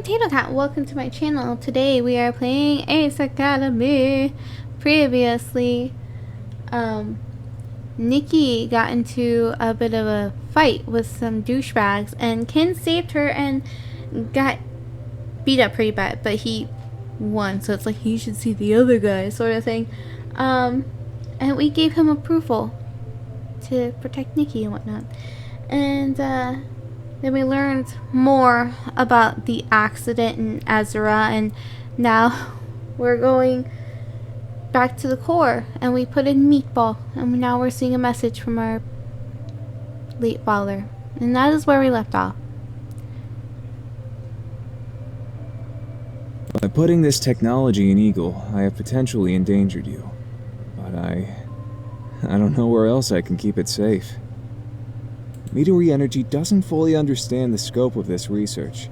Potato Cat, welcome to my channel. Today we are playing Ace Academy. Previously, Nikki got into a bit of a fight with some douchebags and Ken saved her and got beat up pretty bad, but he won, so it's like you should see the other guy sort of thing. And we gave him approval to protect Nikki and whatnot. And then we learned more about the accident in Azura, and now we're going back to the core, and we put in Meatball, and now we're seeing a message from our late father. And that is where we left off. By putting this technology in Eagle, I have potentially endangered you. But I don't know where else I can keep it safe. Midori Energy doesn't fully understand the scope of this research.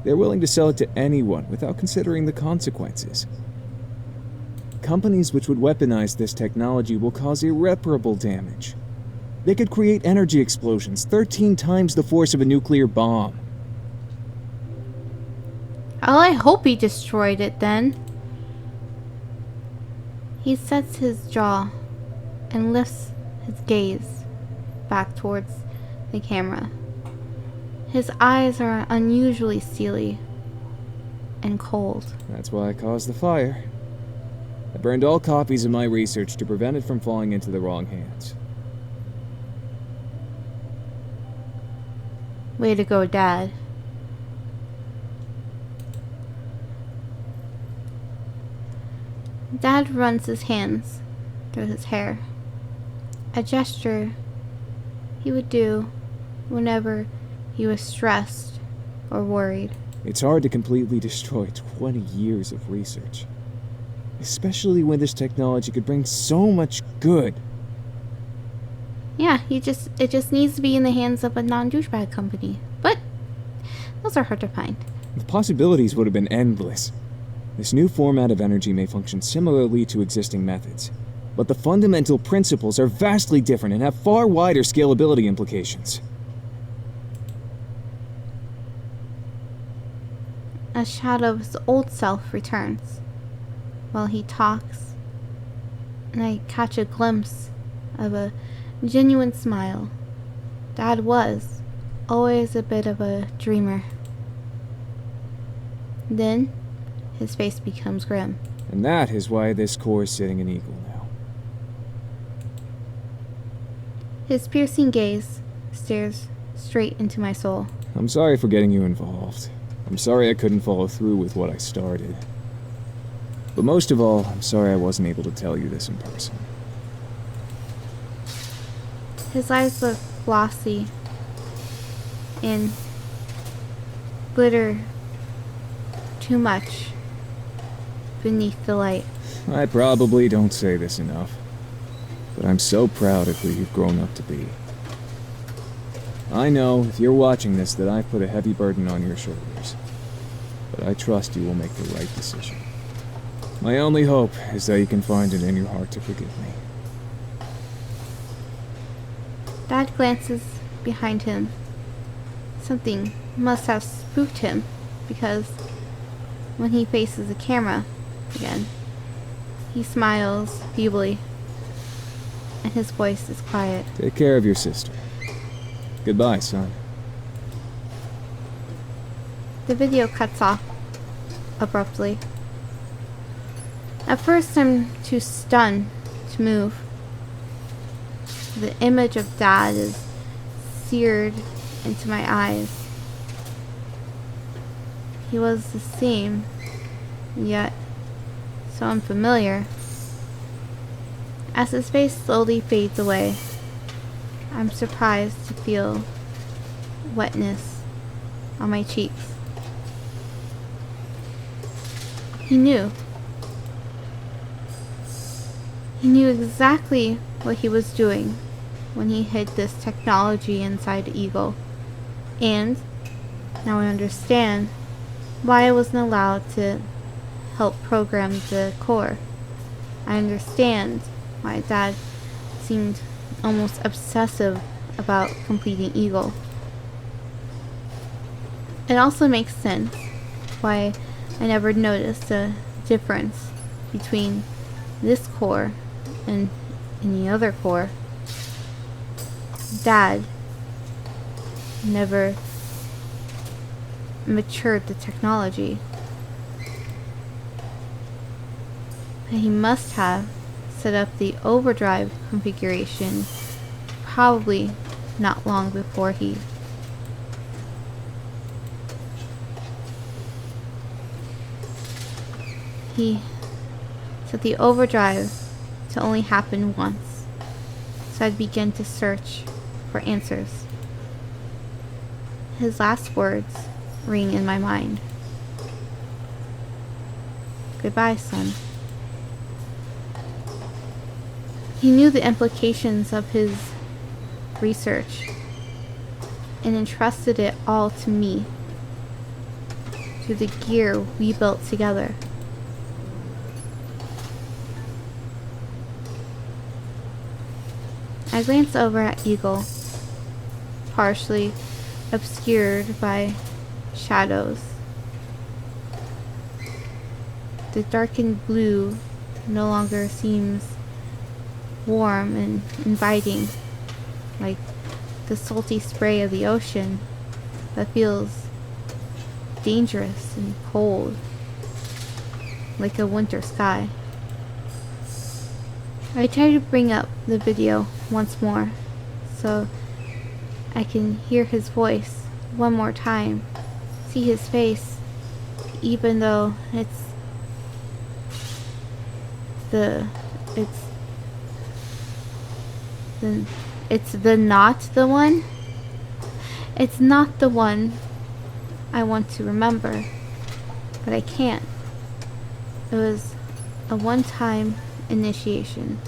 They're willing to sell it to anyone without considering the consequences. Companies which would weaponize this technology will cause irreparable damage. They could create energy explosions 13 times the force of a nuclear bomb. Well, I hope he destroyed it then. He sets his jaw and lifts his gaze back towards the camera. His eyes are unusually steely and cold. That's why I caused the fire. I burned all copies of my research to prevent it from falling into the wrong hands. Way to go, Dad. Dad runs his hands through his hair. A gesture he would do whenever he was stressed or worried. It's hard to completely destroy 20 years of research. Especially when this technology could bring so much good. Yeah, it just needs to be in the hands of a non-douchebag company. But those are hard to find. The possibilities would have been endless. This new format of energy may function similarly to existing methods, but the fundamental principles are vastly different and have far wider scalability implications. A shadow of his old self returns while he talks, and I catch a glimpse of a genuine smile. Dad was always a bit of a dreamer. Then his face becomes grim. And that is why this core is sitting in Eagle now. His piercing gaze stares straight into my soul. I'm sorry for getting you involved. I'm sorry I couldn't follow through with what I started. But most of all, I'm sorry I wasn't able to tell you this in person. His eyes look glossy and glitter too much beneath the light. I probably don't say this enough, but I'm so proud of who you've grown up to be. I know, if you're watching this, that I've put a heavy burden on your shoulders, but I trust you will make the right decision. My only hope is that you can find it in your heart to forgive me. Dad glances behind him. Something must have spooked him, because when he faces the camera again, he smiles feebly, and his voice is quiet. Take care of your sister. Goodbye, son. The video cuts off abruptly. At first, I'm too stunned to move. The image of Dad is seared into my eyes. He was the same, yet so unfamiliar. As his face slowly fades away, I'm surprised to feel wetness on my cheeks. He knew. He knew exactly what he was doing when he hid this technology inside Eagle. And now I understand why I wasn't allowed to help program the core. I understand why Dad seemed almost obsessive about completing Eagle. It also makes sense why I never noticed a difference between this core and any other core. Dad never matured the technology. He must have set up the overdrive configuration probably not long before he set the overdrive to only happen once, so I'd begin to search for answers. His last words ring in my mind. Goodbye, son. He knew the implications of his research and entrusted it all to me, to the gear we built together. I glanced over at Eagle, partially obscured by shadows. The darkened blue no longer seems warm and inviting, like the salty spray of the ocean that feels dangerous and cold, like a winter sky. I try to bring up the video once more so I can hear his voice one more time, see his face, even though it's not the one. It's not the one I want to remember, but I can't. It was a one-time initiation.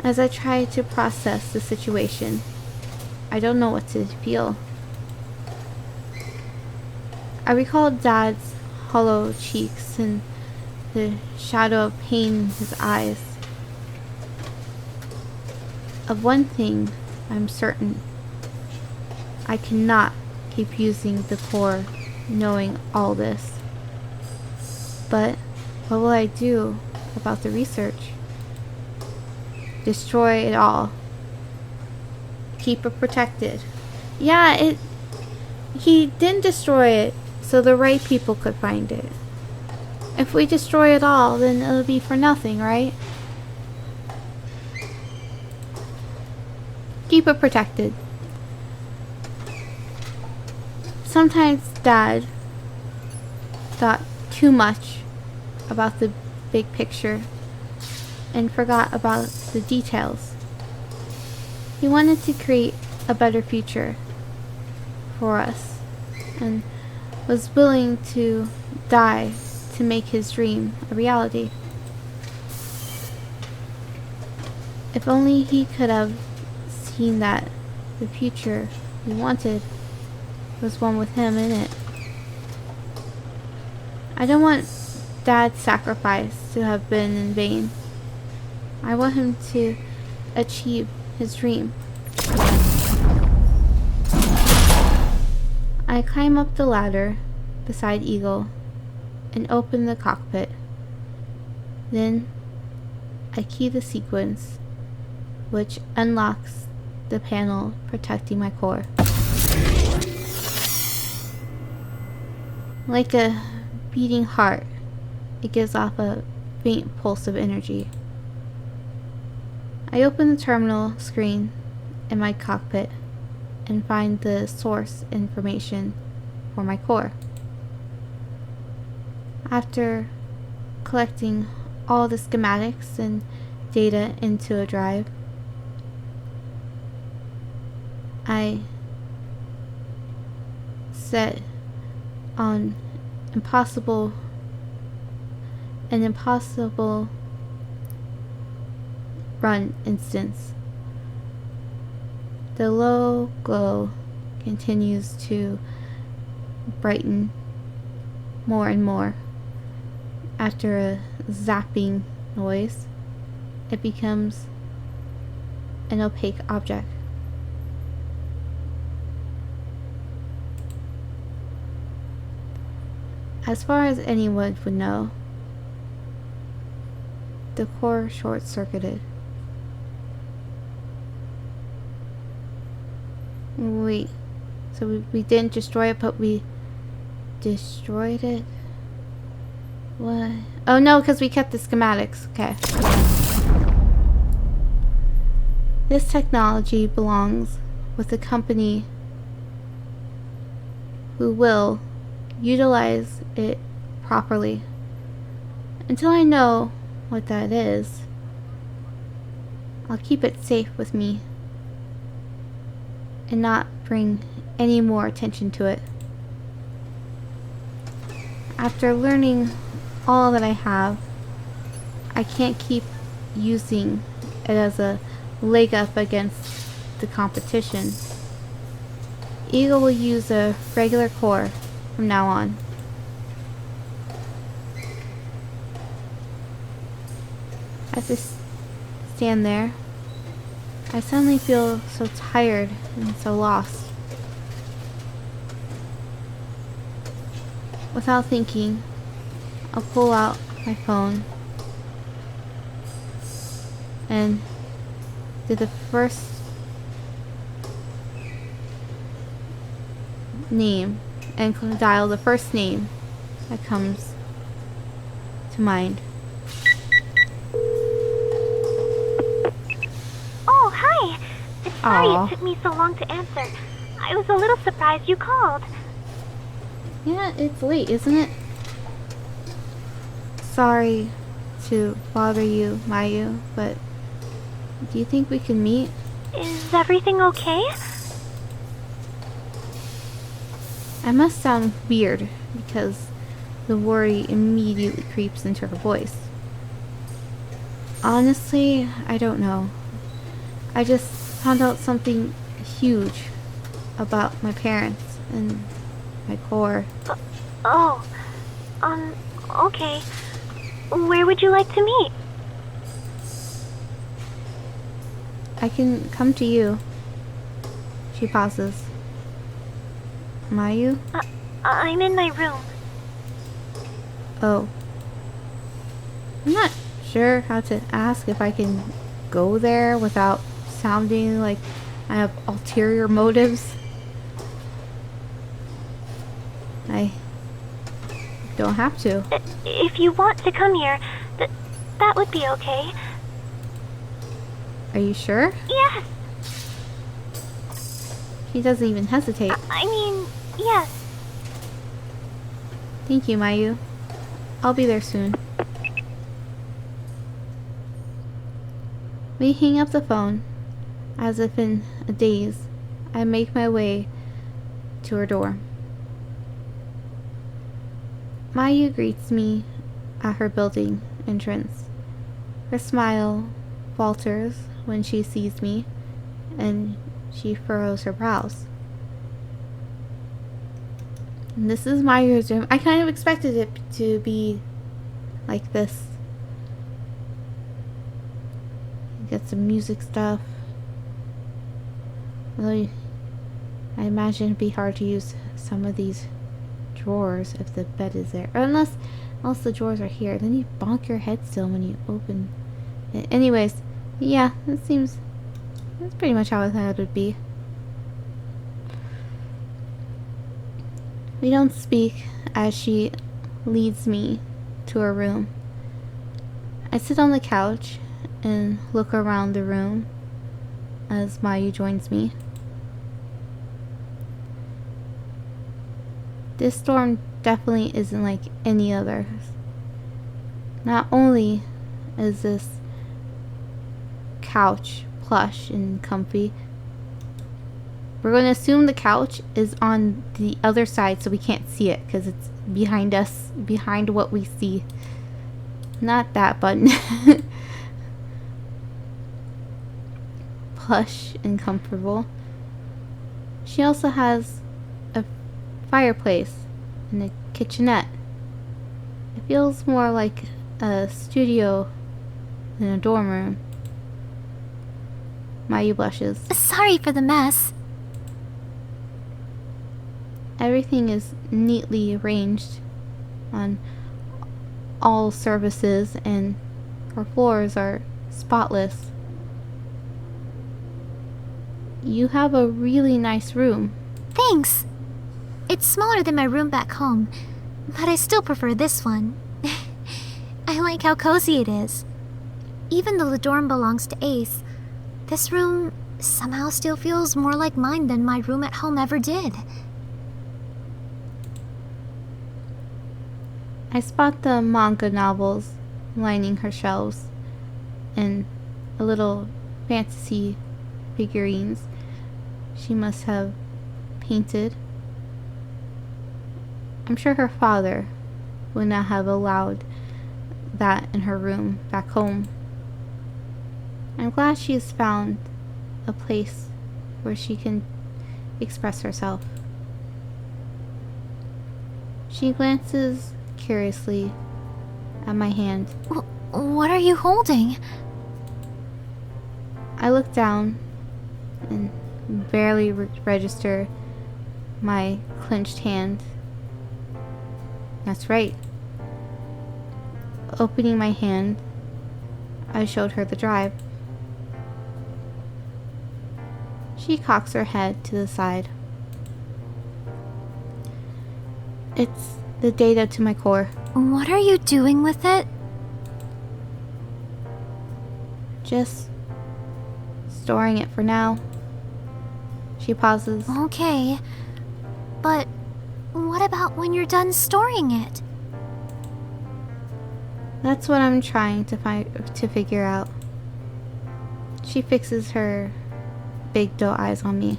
As I try to process the situation, I don't know what to feel. I recall Dad's hollow cheeks and the shadow of pain in his eyes. Of one thing I'm certain. I cannot keep using the core knowing all this. But what will I do about the research? Destroy it all. Keep it protected. Yeah, he didn't destroy it so the right people could find it. If we destroy it all, then it'll be for nothing, right? Keep it protected. Sometimes Dad thought too much about the big picture and forgot about the details. He wanted to create a better future for us and was willing to die to make his dream a reality. If only he could have seen that the future we wanted was one with him in it. I don't want Dad's sacrifice to have been in vain. I want him to achieve his dream. I climb up the ladder beside Eagle and open the cockpit. Then I key the sequence, which unlocks the panel protecting my core. Like a beating heart, it gives off a faint pulse of energy. I open the terminal screen in my cockpit and find the source information for my core. After collecting all the schematics and data into a drive, I set on an impossible run instance. The low glow continues to brighten more and more. After a zapping noise, it becomes an opaque object. As far as anyone would know, the core short-circuited. Wait, so we didn't destroy it, but we destroyed it? What? Oh no, because we kept the schematics. Okay. This technology belongs with a company who will utilize it properly. Until I know what that is, I'll keep it safe with me and not bring any more attention to it. After learning all that I have, I can't keep using it as a leg up against the competition. Eagle will use a regular core from now on. As I stand there, I suddenly feel so tired and so lost. Without thinking, I'll pull out my phone and do the first name and dial the first name that comes to mind. Oh, hi! Sorry Aw. it took me so long to answer. I was a little surprised you called. Yeah, it's late, isn't it? Sorry to bother you, Mayu, but do you think we can meet? Is everything okay? I must sound weird because the worry immediately creeps into her voice. Honestly, I don't know. I just found out something huge about my parents and my core. Oh, okay. Where would you like to meet? I can come to you. She pauses. Mayu? I'm in my room. Oh. I'm not sure how to ask if I can go there without sounding like I have ulterior motives. I don't have to. If you want to come here, that would be okay. Are you sure? Yes, He doesn't even hesitate. I mean, yes. Thank you, Mayu. I'll be there soon. We hang up the phone. As if in a daze, I make my way to her door. Mayu greets me at her building entrance. Her smile falters when she sees me, and she furrows her brows. And this is Mayu's room. I kind of expected it to be like this. Get some music stuff. Although I imagine it'd be hard to use some of these drawers if the bed is there. Or unless the drawers are here. Then you bonk your head still when you open it. Anyways, yeah, that's pretty much how I thought it would be. We don't speak as she leads me to her room. I sit on the couch and look around the room as Mayu joins me. This storm definitely isn't like any others. Not only is this couch plush and comfy, we're going to assume the couch is on the other side so we can't see it because it's behind us, behind what we see. Not that button. Plush and comfortable. She also has a fireplace and a kitchenette. It feels more like a studio than a dorm room. Mayu blushes. Sorry for the mess. Everything is neatly arranged. on all surfaces, and her floors are spotless. You have a really nice room. Thanks. It's smaller than my room back home, but I still prefer this one. I like how cozy it is. Even though the dorm belongs to Ace, this room somehow still feels more like mine than my room at home ever did. I spot the manga novels lining her shelves and a little fantasy figurines she must have painted. I'm sure her father would not have allowed that in her room back home. I'm glad she has found a place where she can express herself. She glances curiously at my hand. What are you holding? I look down and barely register my clenched hand. That's right. Opening my hand, I showed her the drive. She cocks her head to the side. It's the data to my core. What are you doing with it? Just storing it for now. She pauses. Okay, but what about when you're done storing it? That's what I'm trying to figure out. She fixes her big doe eyes on me.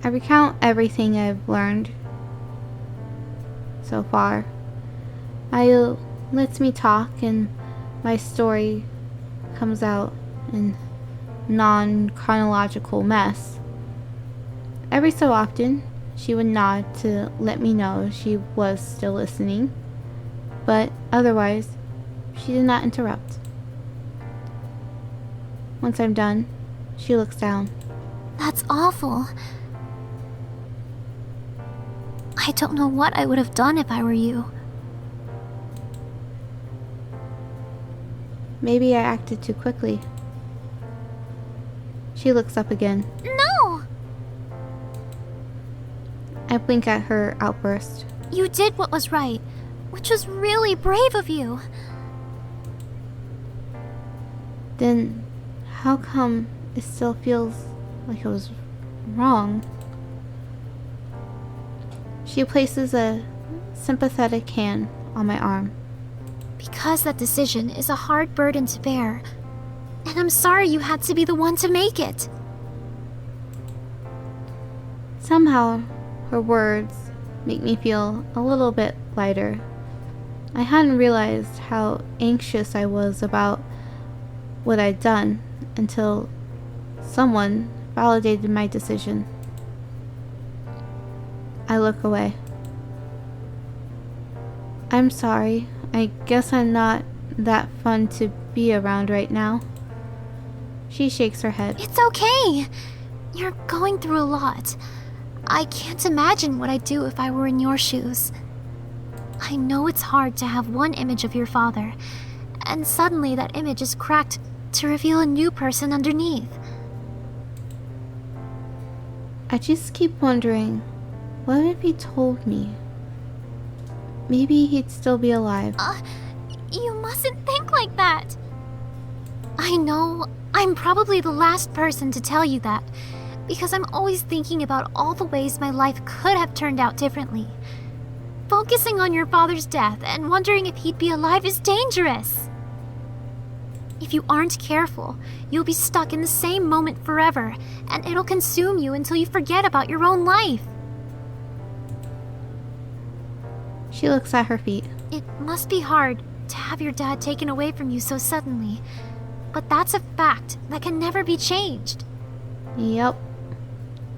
I recount everything I've learned so far. Ayu lets me talk, and my story comes out in non-chronological mess. Every so often, she would nod to let me know she was still listening, but otherwise, she did not interrupt. Once I'm done, she looks down. That's awful. I don't know what I would have done if I were you. Maybe I acted too quickly. She looks up again. No! I blink at her outburst. You did what was right, which was really brave of you. Then how come it still feels like it was wrong? She places a sympathetic hand on my arm. Because that decision is a hard burden to bear, and I'm sorry you had to be the one to make it. Somehow, her words make me feel a little bit lighter. I hadn't realized how anxious I was about what I'd done until someone validated my decision. I look away. I'm sorry. I guess I'm not that fun to be around right now. She shakes her head. It's okay. You're going through a lot. I can't imagine what I'd do if I were in your shoes. I know it's hard to have one image of your father, and suddenly that image is cracked to reveal a new person underneath. I just keep wondering, what if he told me? Maybe he'd still be alive. You mustn't think like that. I know I'm probably the last person to tell you that, because I'm always thinking about all the ways my life could have turned out differently. Focusing on your father's death and wondering if he'd be alive is dangerous. If you aren't careful, you'll be stuck in the same moment forever, and it'll consume you until you forget about your own life. She looks at her feet. It must be hard to have your dad taken away from you so suddenly, but that's a fact that can never be changed. Yep.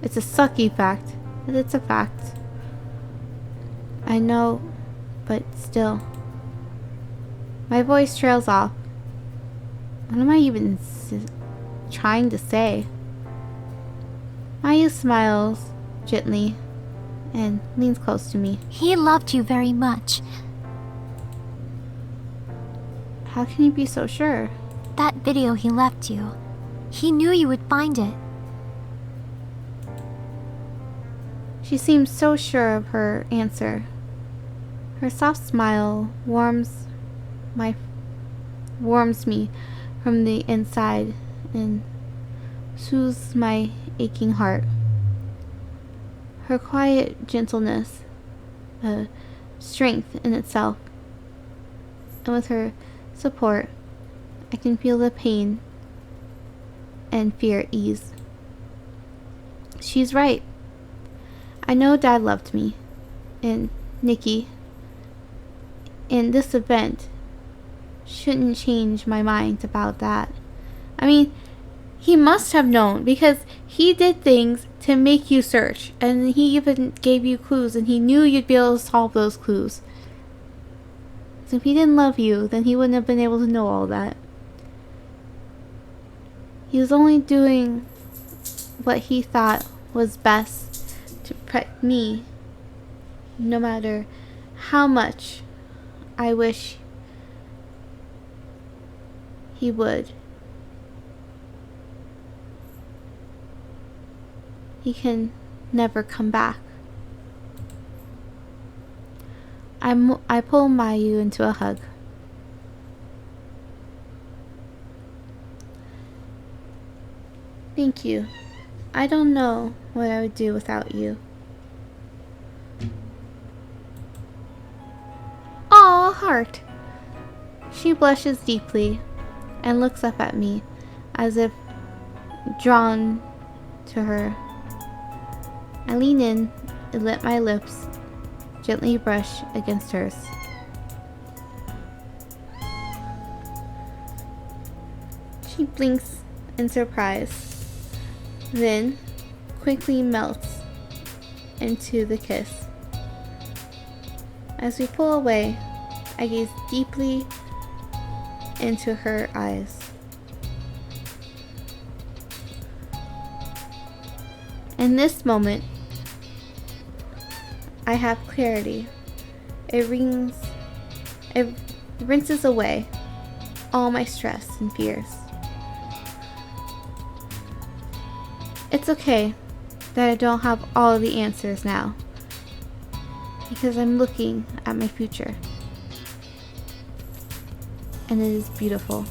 It's a sucky fact, but it's a fact. I know, but still. My voice trails off. What am I even trying to say? Maya smiles gently and leans close to me. He loved you very much. How can you be so sure? That video he left you. He knew you would find it. She seems so sure of her answer. Her soft smile warms me from the inside and soothes my aching heart. Her quiet gentleness, a strength in itself, and with her support, I can feel the pain and fear ease. She's right. I know Dad loved me, and Nikki, and this event shouldn't change my mind about that. I mean, he must have known, because he did things to make you search, and he even gave you clues, and he knew you'd be able to solve those clues. So if he didn't love you, then he wouldn't have been able to know all that. He was only doing what he thought was best to protect me, no matter how much I wish he would. He can never come back. I pull Mayu into a hug. Thank you. I don't know what I would do without you. Aw, heart. She blushes deeply and looks up at me as if drawn to her. I lean in and let my lips gently brush against hers. She blinks in surprise, then quickly melts into the kiss. As we pull away, I gaze deeply into her eyes. In this moment, I have clarity. It rinses away all my stress and fears. It's okay that I don't have all the answers now, because I'm looking at my future, and it is beautiful.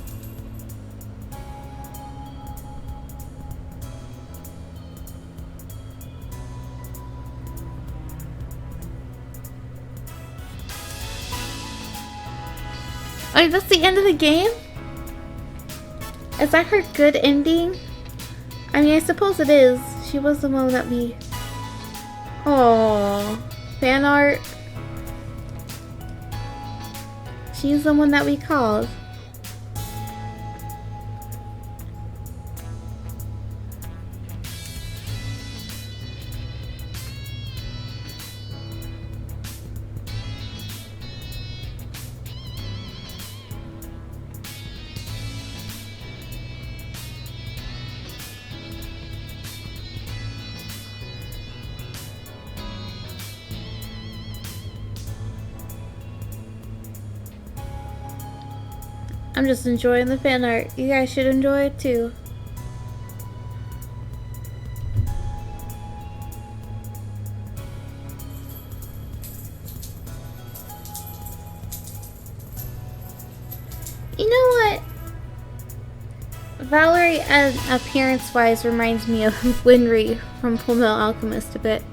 Oh, that's the end of the game? Is that her good ending? I mean, I suppose it is. She was the one that we... Oh, fan art. She's the one that we called. I'm just enjoying the fan art. You guys should enjoy it too. You know what? Valerie, appearance-wise, reminds me of Winry from Fullmetal Alchemist a bit.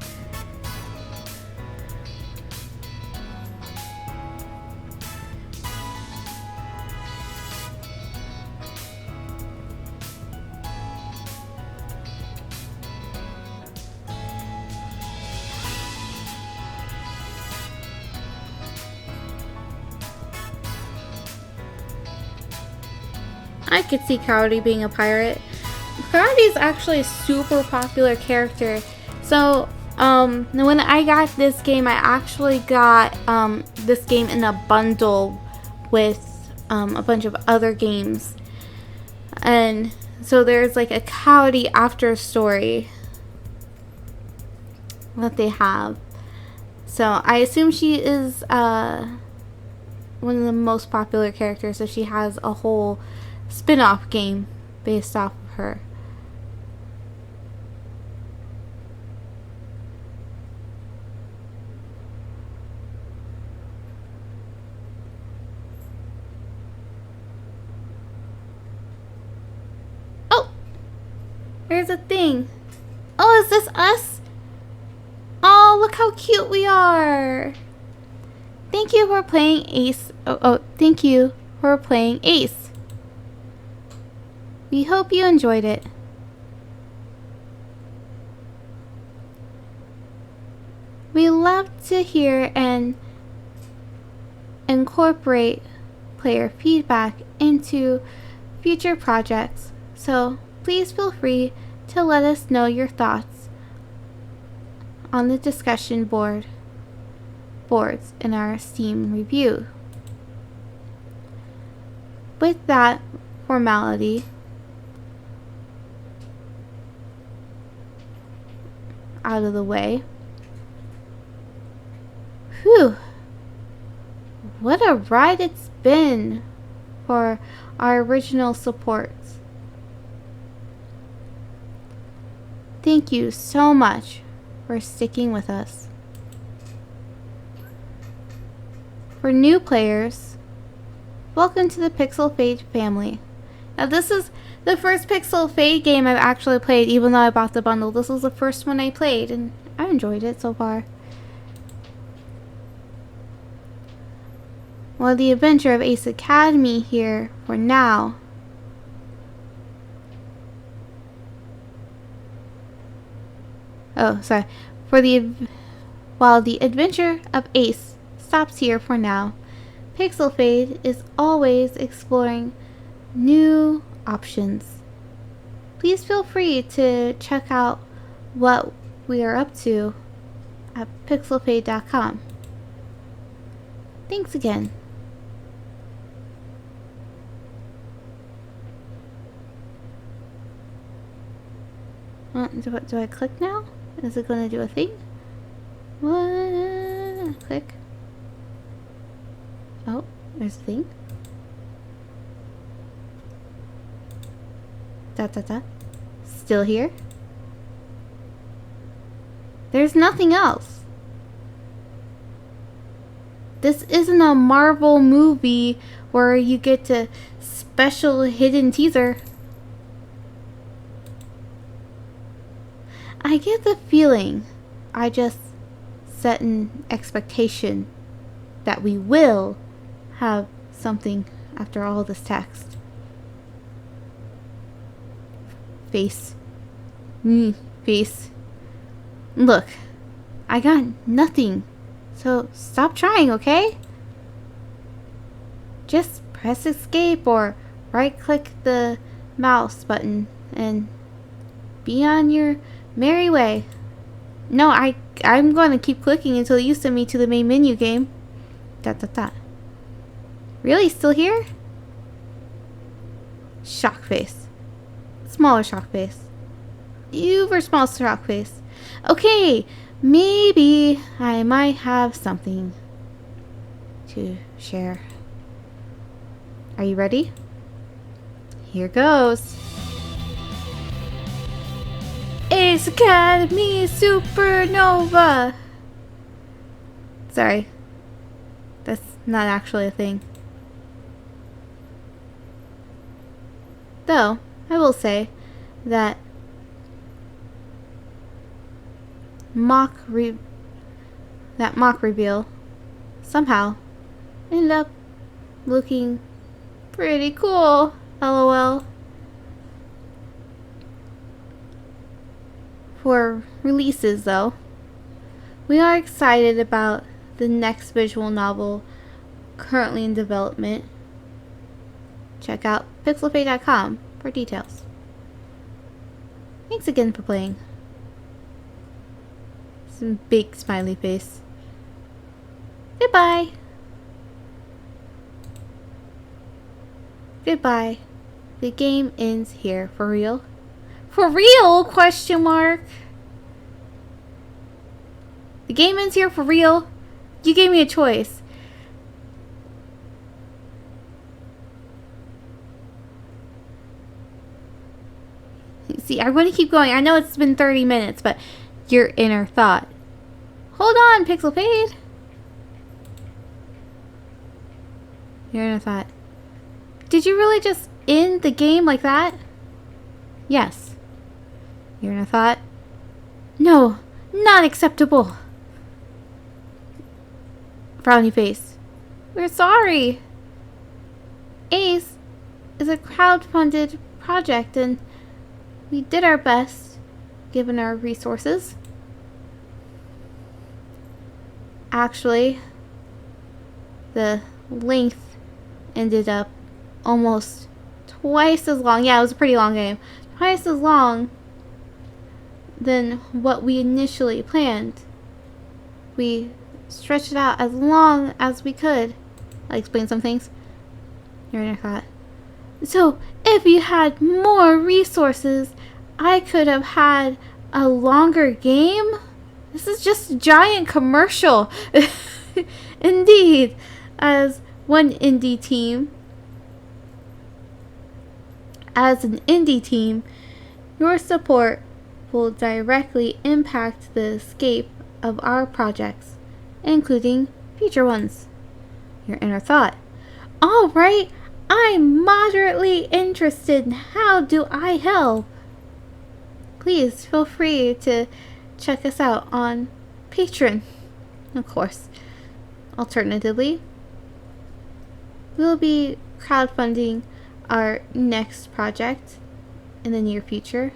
I could see Coyote being a pirate. Coyote is actually a super popular character. So, when I got this game, I actually got this game in a bundle with a bunch of other games. And so there's like a Coyote after story that they have. So I assume she is one of the most popular characters, so she has a whole spin-off game based off of her. Oh! There's a thing. Oh, is this us? Oh, look how cute we are. Thank you for playing Ace. Thank you for playing Ace. We hope you enjoyed it. We love to hear and incorporate player feedback into future projects, so please feel free to let us know your thoughts on the discussion boards in our Steam review. With that formality out of the way, whew, what a ride it's been for our original supports. Thank you so much for sticking with us. For new players, welcome to the Pixel Fade family. Now this is the first Pixel Fade game I've actually played, even though I bought the bundle. This was the first one I played, and I enjoyed it so far. Well, the adventure of Ace Academy here for now. Oh, sorry. While the adventure of Ace stops here for now, Pixel Fade is always exploring new options. Please feel free to check out what we are up to at pixelfade.com. Thanks again. Do I click now? Is it going to do a thing? What? Click. Oh, there's a thing. Still here? There's nothing else. This isn't a Marvel movie where you get to special hidden teaser. I get the feeling I just set an expectation that we will have something after all this text. Face. Face. Look, I got nothing, so stop trying, okay? Just press escape or right click the mouse button and be on your merry way. No, I'm going to keep clicking until you send me to the main menu game. Really? Still here? Shock face. Smaller shock face. Uber small shock face. Okay, maybe I might have something to share. Are you ready? Here goes. Ace Academy Supernova. Sorry. That's not actually a thing. Though, I will say that mock reveal somehow ended up looking pretty cool. LOL. For releases though, we are excited about the next visual novel currently in development. Check out pixelfade.com for details. Thanks again for playing. Some big smiley face. Goodbye. Goodbye. The game ends here. For real? For real? Question mark. The game ends here for real. You gave me a choice. See, I'm going to keep going. I know it's been 30 minutes, but your inner thought. Hold on, Pixelpade. Your inner thought. Did you really just end the game like that? Yes. Your inner thought. No, not acceptable. Frowny face. We're sorry. ACE is a crowd-funded project and we did our best given our resources. Actually, the length ended up almost twice as long. Yeah, it was a pretty long game. Twice as long than what we initially planned. We stretched it out as long as we could. I'll explain some things. Your inner thought. So, if you had more resources, I could have had a longer game? This is just a giant commercial. Indeed, as an indie team, your support will directly impact the escape of our projects, including future ones. Your inner thought. All right, I'm moderately interested. How do I help? Please feel free to check us out on Patreon, of course. Alternatively, we'll be crowdfunding our next project in the near future.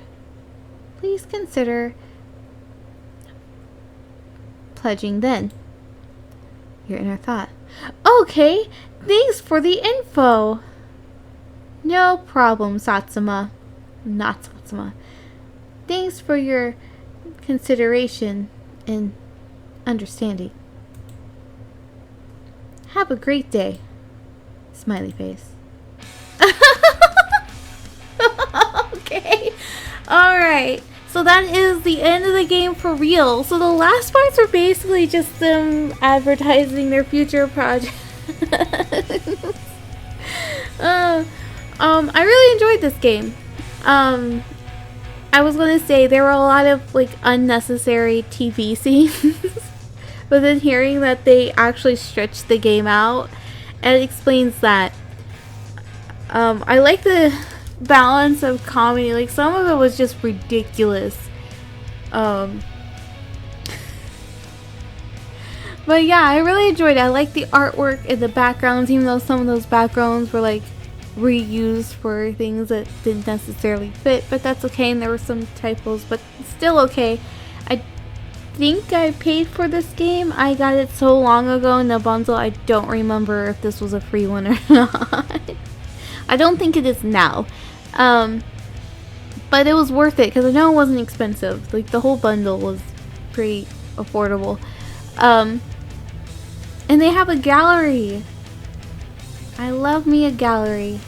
Please consider pledging then. Your inner thought. Okay, thanks for the info. No problem, Satsuma. Not Satsuma. Thanks for your consideration and understanding. Have a great day. Smiley face. Okay. Alright. So that is the end of the game for real. So the last parts were basically just them advertising their future project. I really enjoyed this game. I was gonna say there were a lot of like unnecessary TV scenes, but then hearing that they actually stretched the game out, it explains that. I like the balance of comedy. Like some of it was just ridiculous. But yeah, I really enjoyed it. I like the artwork and the backgrounds, even though some of those backgrounds were like reused for things that didn't necessarily fit, but that's okay. And there were some typos, but still okay. I think I paid for this game. I got it so long ago in the bundle, I don't remember if this was a free one or not. I don't think it is now. But it was worth it because I know it wasn't expensive. Like the whole bundle was pretty affordable. And they have a gallery. I love me a gallery.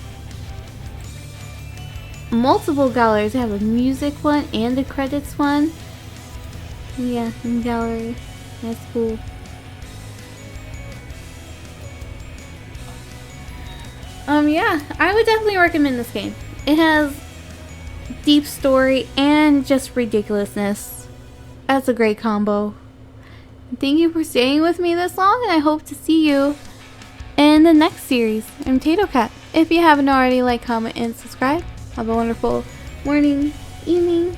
Multiple galleries. They have a music one and a credits one. Yeah, and gallery. That's cool. Yeah, I would definitely recommend this game. It has deep story and just ridiculousness. That's a great combo. Thank you for staying with me this long, and I hope to see you in the next series. I'm Tato Cat. If you haven't already, like, comment, and subscribe. Have a wonderful morning, evening,